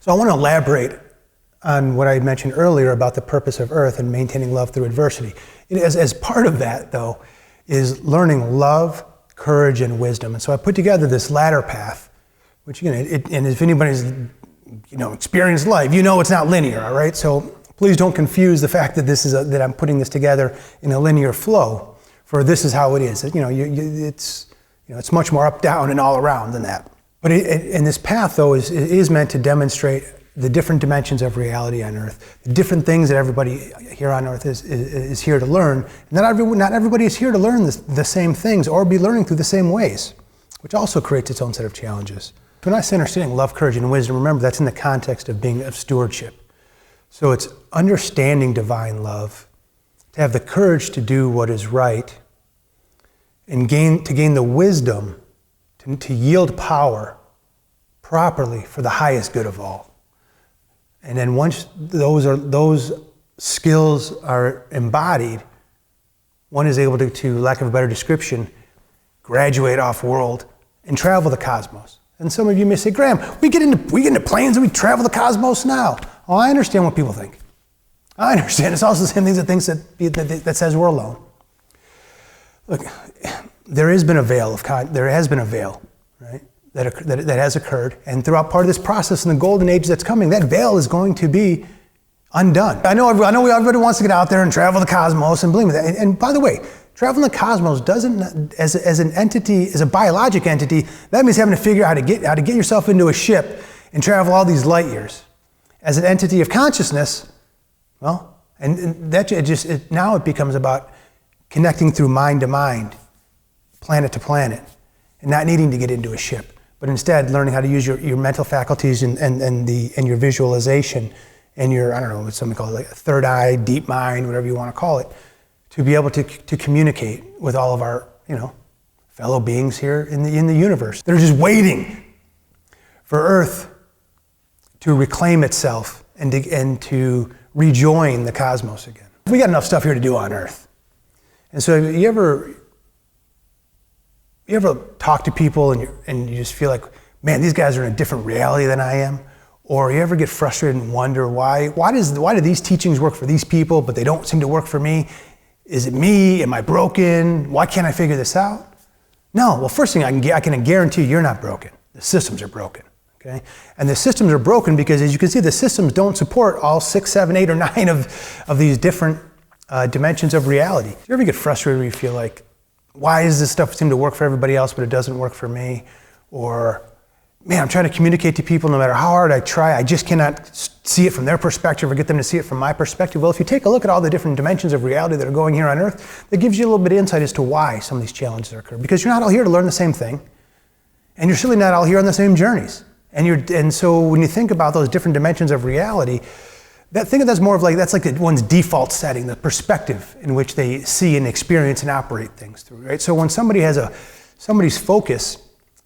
So I want to elaborate on what I mentioned earlier about the purpose of Earth and maintaining love through adversity. As part of that, though, is learning love, courage, and wisdom. And so I put together this ladder path, which, and if anybody's experienced life, it's not linear, all right? So please don't confuse the fact that that I'm putting this together in a linear flow. For this is how it is. It's much more up, down, and all around than that. But and this path, though, is meant to demonstrate the different dimensions of reality on Earth, the different things that everybody here on Earth is here to learn. Not everybody is here to learn the same things or be learning through the same ways, which also creates its own set of challenges. When I say understanding love, courage, and wisdom, remember that's in the context of stewardship. So it's understanding divine love, to have the courage to do what is right, and to gain the wisdom to yield power properly for the highest good of all. And then once those skills are embodied, one is able to, lack of a better description, graduate off-world and travel the cosmos. And some of you may say, Graham, we get into planes and we travel the cosmos now. Oh, I understand what people think. I understand. It's also the same things that thinks that says we're alone. Look, there has been a veil, right? That has occurred, and throughout part of this process in the golden age that's coming, that veil is going to be undone. I know everybody wants to get out there and travel the cosmos and believe that. And by the way, traveling the cosmos doesn't, as an entity, as a biologic entity, that means having to figure out how to get yourself into a ship and travel all these light years. As an entity of consciousness, well, and that now it becomes about connecting through mind to mind, planet to planet, and not needing to get into a ship, but instead learning how to use your mental faculties and your visualization and your, I don't know, what something called like a third eye, deep mind, whatever you want to call it, to be able to communicate with all of our, fellow beings here in the universe. They're just waiting for Earth to reclaim itself and to rejoin the cosmos again. We got enough stuff here to do on Earth. And so you ever talk to people and you just feel like, man, these guys are in a different reality than I am? Or you ever get frustrated and wonder why do these teachings work for these people, but they don't seem to work for me? Is it me? Am I broken? Why can't I figure this out? No, well, first thing I can guarantee you're not broken. The systems are broken, okay? And the systems are broken because, as you can see, the systems don't support all 6, 7, 8, or 9 of these different dimensions of reality. Do you ever get frustrated where you feel like, why does this stuff seem to work for everybody else, but it doesn't work for me? Or, man, I'm trying to communicate to people no matter how hard I try, I just cannot see it from their perspective or get them to see it from my perspective. Well, if you take a look at all the different dimensions of reality that are going here on Earth, that gives you a little bit of insight as to why some of these challenges occur. Because you're not all here to learn the same thing, and you're certainly not all here on the same journeys. And so when you think about those different dimensions of reality, think of that's more of like, that's like one's default setting, the perspective in which they see and experience and operate things through, right? So when somebody has somebody's focus,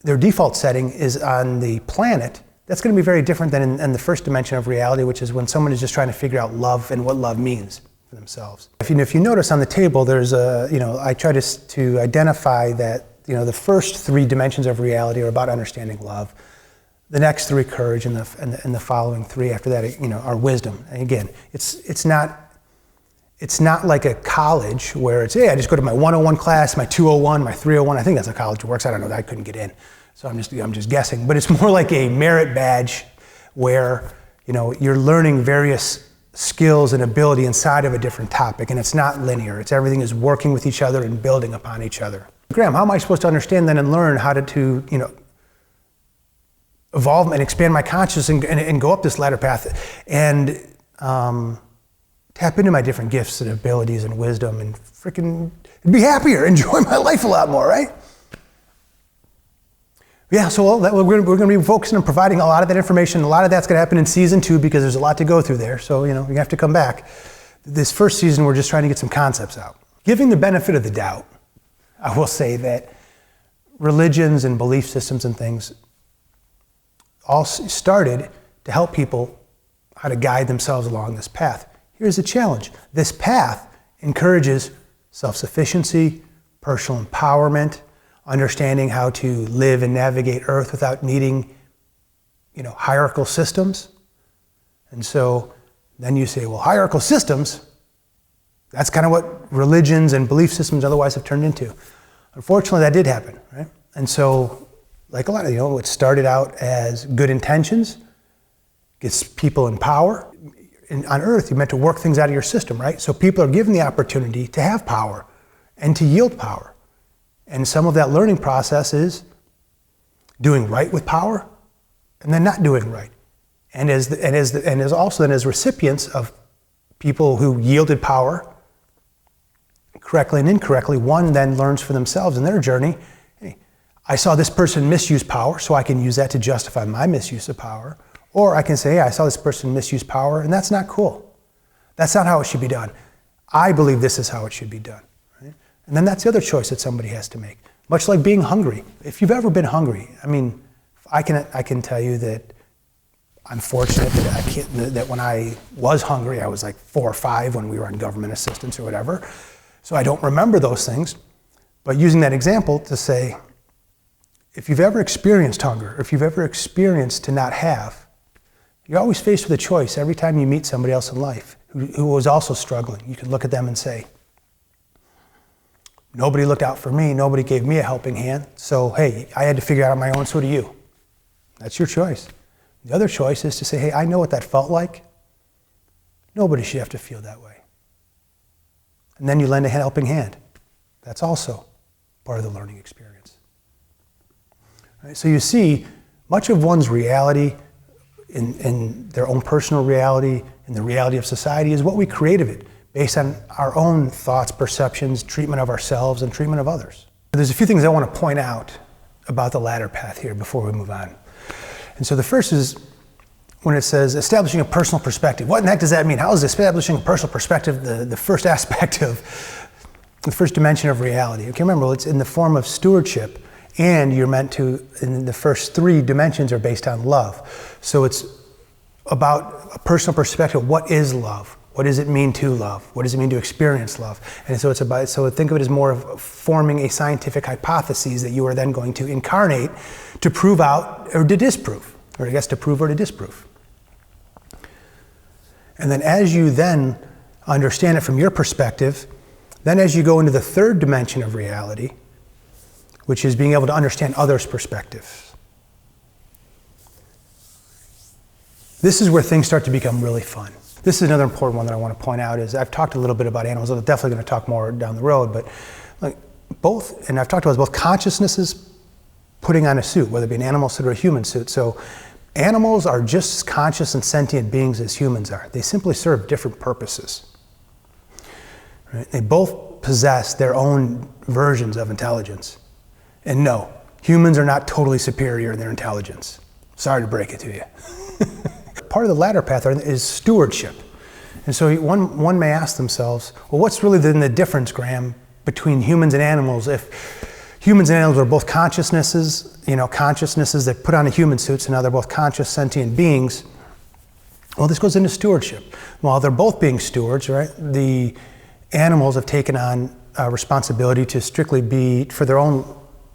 their default setting is on the planet, that's going to be very different than in the first dimension of reality, which is when someone is just trying to figure out love and what love means for themselves. If you notice on the table, there's I try to identify that, the first 3 dimensions of reality are about understanding love. The next 3, courage, and the following 3 after that, are wisdom. And again, it's not like a college where it's, hey, I just go to my 101 class, my 201, my 301. I think that's how college works. I don't know. I couldn't get in, so I'm just guessing. But it's more like a merit badge where you're learning various skills and ability inside of a different topic, and it's not linear. Everything is working with each other and building upon each other. Graham, how am I supposed to understand then and learn how to evolve and expand my consciousness and go up this ladder path and tap into my different gifts and abilities and wisdom and freaking be happier, enjoy my life a lot more, right? Yeah, so we're going to be focusing on providing a lot of that information. A lot of that's going to happen in season 2 because there's a lot to go through there. So, you have to come back. This first season, we're just trying to get some concepts out. Giving the benefit of the doubt, I will say that religions and belief systems and things all started to help people how to guide themselves along this path. Here's the challenge. This path encourages self-sufficiency, personal empowerment, understanding how to live and navigate Earth without needing, hierarchical systems. And so then you say, well, hierarchical systems, that's kind of what religions and belief systems otherwise have turned into. Unfortunately, that did happen, right? And so, like a lot of, what started out as good intentions gets people in power. On Earth, you're meant to work things out of your system, right? So people are given the opportunity to have power and to yield power. And some of that learning process is doing right with power and then not doing right. And as recipients of people who yielded power correctly and incorrectly, one then learns for themselves in their journey, hey, I saw this person misuse power, so I can use that to justify my misuse of power. Or I can say, hey, I saw this person misuse power, and that's not cool. That's not how it should be done. I believe this is how it should be done. Right? And then that's the other choice that somebody has to make. Much like being hungry. If you've ever been hungry, I can tell you that I'm fortunate that when I was hungry, I was like 4 or 5 when we were on government assistance or whatever. So I don't remember those things. But using that example to say, if you've ever experienced hunger, if you've ever experienced to not have, you're always faced with a choice every time you meet somebody else in life who was also struggling. You can look at them and say, nobody looked out for me, nobody gave me a helping hand, so hey, I had to figure it out on my own, so do you. That's your choice. The other choice is to say, hey, I know what that felt like. Nobody should have to feel that way. And then you lend a helping hand. That's also part of the learning experience. Right? So you see, much of one's reality in their own personal reality, in the reality of society, is what we create of it, based on our own thoughts, perceptions, treatment of ourselves, and treatment of others. There's a few things I want to point out about the ladder path here before we move on. And so the first is when it says establishing a personal perspective. What in the heck does that mean? How is establishing a personal perspective the first aspect of, the first dimension of reality? Okay, remember, it's in the form of stewardship, and you're meant to, in the first 3 dimensions are based on love. So it's about a personal perspective. What is love? What does it mean to love? What does it mean to experience love? And so so think of it as more of forming a scientific hypothesis that you are then going to incarnate to prove out or to disprove, or I guess to prove or to disprove. And then as you then understand it from your perspective, then as you go into the 3rd dimension of reality, which is being able to understand others' perspectives. This is where things start to become really fun. This is another important one that I want to point out. Is I've talked a little bit about animals. I'm definitely going to talk more down the road, but and I've talked about both consciousnesses putting on a suit, whether it be an animal suit or a human suit. So animals are just as conscious and sentient beings as humans are. They simply serve different purposes. Right? They both possess their own versions of intelligence. And no, humans are not totally superior in their intelligence. Sorry to break it to you. Part of the ladder path is stewardship. And so one may ask themselves, well, what's really the difference, Graham, between humans and animals? If humans and animals are both consciousnesses that put on a human suits, and now they're both conscious, sentient beings. Well, this goes into stewardship. While they're both being stewards, right, the animals have taken on a responsibility to strictly be for their own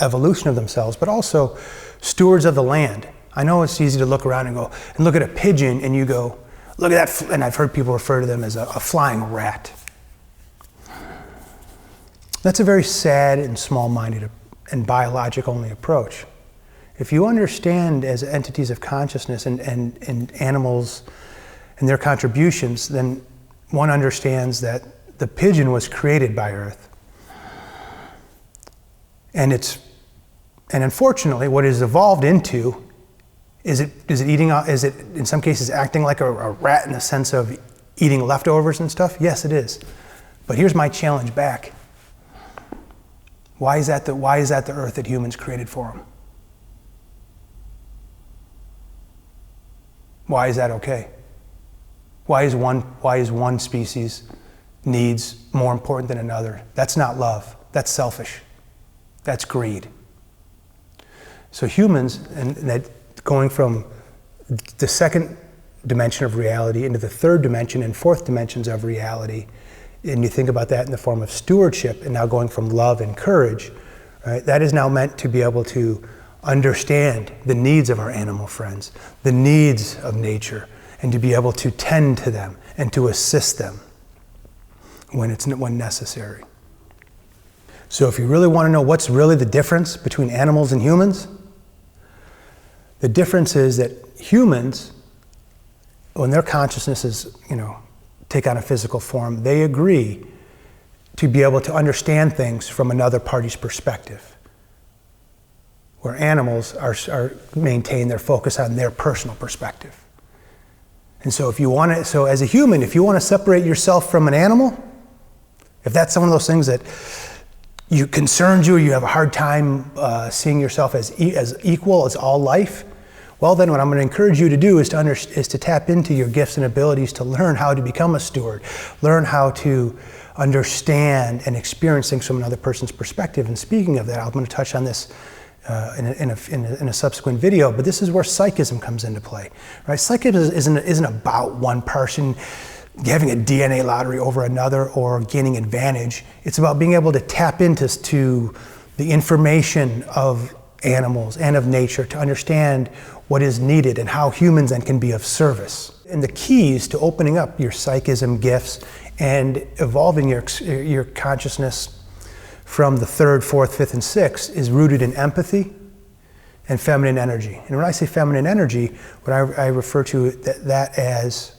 evolution of themselves, but also stewards of the land. I know it's easy to look around and look at a pigeon and you go, look at that, and I've heard people refer to them as a flying rat. That's a very sad and small-minded and biologic-only approach. If you understand as entities of consciousness and animals and their contributions, then one understands that the pigeon was created by Earth. And unfortunately, what it has evolved into is it in some cases acting like a rat in the sense of eating leftovers and stuff? Yes, it is. But here's my challenge back. Why is that the Earth that humans created for them? Why is that okay? Why is one species needs more important than another? That's not love. That's selfish. That's greed. So humans, and that going from the 2nd dimension of reality into the 3rd dimension and 4th dimensions of reality, and you think about that in the form of stewardship, and now going from love and courage, right? That is now meant to be able to understand the needs of our animal friends, the needs of nature, and to be able to tend to them and to assist them when necessary. So if you really want to know what's really the difference between animals and humans, the difference is that humans, when their consciousnesses, take on a physical form, they agree to be able to understand things from another party's perspective, where animals are maintain their focus on their personal perspective. And so as a human, if you want to separate yourself from an animal, if that's one of those things that concerns you, you have a hard time seeing yourself as equal as all life, well then what I'm going to encourage you to do is to tap into your gifts and abilities to learn how to become a steward, learn how to understand and experience things from another person's perspective. And speaking of that, I'm going to touch on this in a subsequent video, but this is where psychism comes into play, right? Psychism isn't about one person having a DNA lottery over another or gaining advantage. It's about being able to tap into the information of animals and of nature to understand what is needed and how humans then can be of service. And the keys to opening up your psychism gifts and evolving your consciousness from the third, fourth, fifth, and sixth is rooted in empathy and feminine energy. And when I say feminine energy, what I refer to that as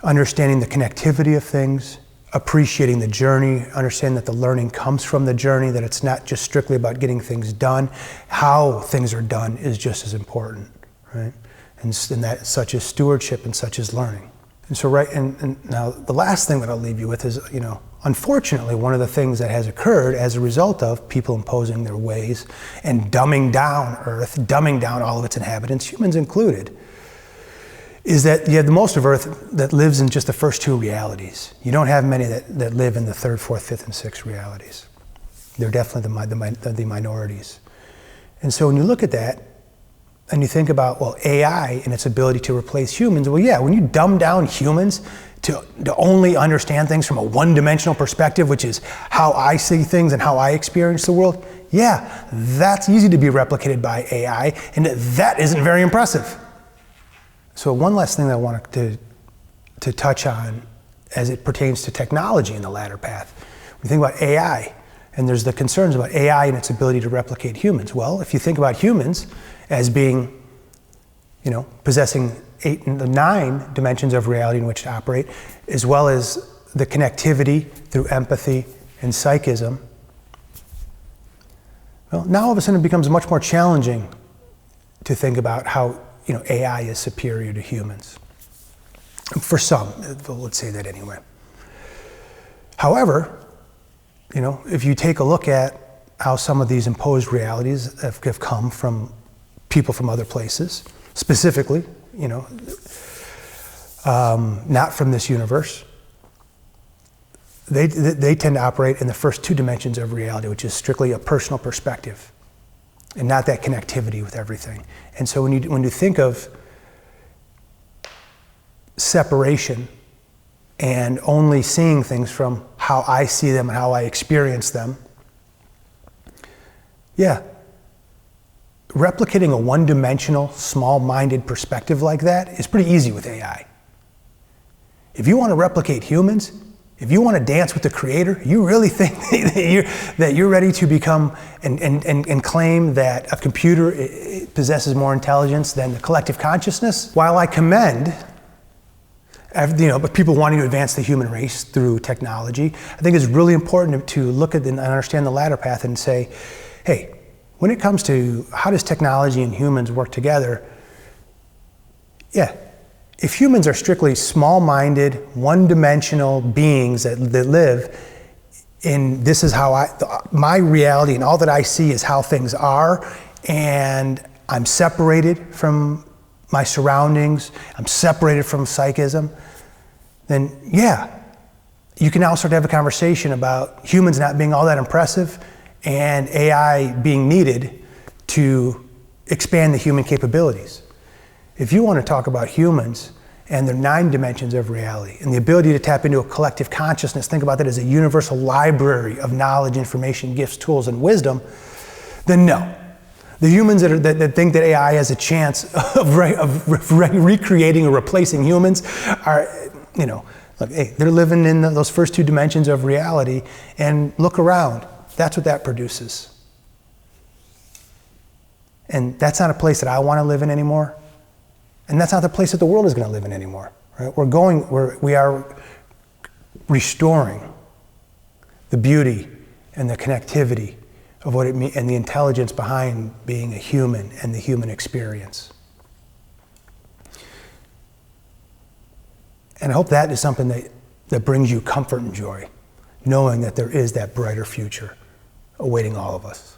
understanding the connectivity of things, appreciating the journey, understanding that the learning comes from the journey, that it's not just strictly about getting things done. How things are done is just as important, right? And that such as stewardship and such as learning. And so, and now the last thing that I'll leave you with is, unfortunately, one of the things that has occurred as a result of people imposing their ways and dumbing down Earth, dumbing down all of its inhabitants, humans included, is that you have the most of Earth that lives in just the first two realities. You don't have many that live in the third, fourth, fifth, and sixth realities. They're definitely the minorities. And so when you look at that, and you think about, AI and its ability to replace humans, when you dumb down humans to only understand things from a one-dimensional perspective, which is how I see things and how I experience the world, that's easy to be replicated by AI, and that isn't very impressive. So one last thing that I wanted to touch on as it pertains to technology in the ladder path. When you think about AI, and there's the concerns about AI and its ability to replicate humans. Well, if you think about humans as being, possessing 8 and 9 dimensions of reality in which to operate, as well as the connectivity through empathy and psychism, well, now all of a sudden it becomes much more challenging to think about how AI is superior to humans. For some, let's say that anyway. However, if you take a look at how some of these imposed realities have come from people from other places, specifically, not from this universe, they tend to operate in the first 2 dimensions of reality, which is strictly a personal perspective, and not that connectivity with everything. And so when you think of separation and only seeing things from how I see them and how I experience them, replicating a one-dimensional, small-minded perspective like that is pretty easy with AI. If you want to replicate humans, if you want to dance with the creator, you really think that you're ready to become and claim that a computer possesses more intelligence than the collective consciousness? While I commend but people wanting to advance the human race through technology, I think it's really important to look at and understand the ladder path and say, hey, when it comes to how does technology and humans work together, if humans are strictly small-minded, one-dimensional beings that live in this is how my reality and all that I see is how things are, and I'm separated from my surroundings, I'm separated from psychism, then you can now start to have a conversation about humans not being all that impressive and AI being needed to expand the human capabilities. If you want to talk about humans and their 9 dimensions of reality and the ability to tap into a collective consciousness, think about that as a universal library of knowledge, information, gifts, tools, and wisdom, then no. The humans that think that AI has a chance of recreating or replacing humans are, look, hey, they're living in those first two dimensions of reality, and look around. That's what that produces. And that's not a place that I want to live in anymore. And that's not the place that the world is going to live in anymore. Right? We are restoring the beauty and the connectivity of what it means, and the intelligence behind being a human and the human experience. And I hope that is something that brings you comfort and joy, knowing that there is that brighter future awaiting all of us.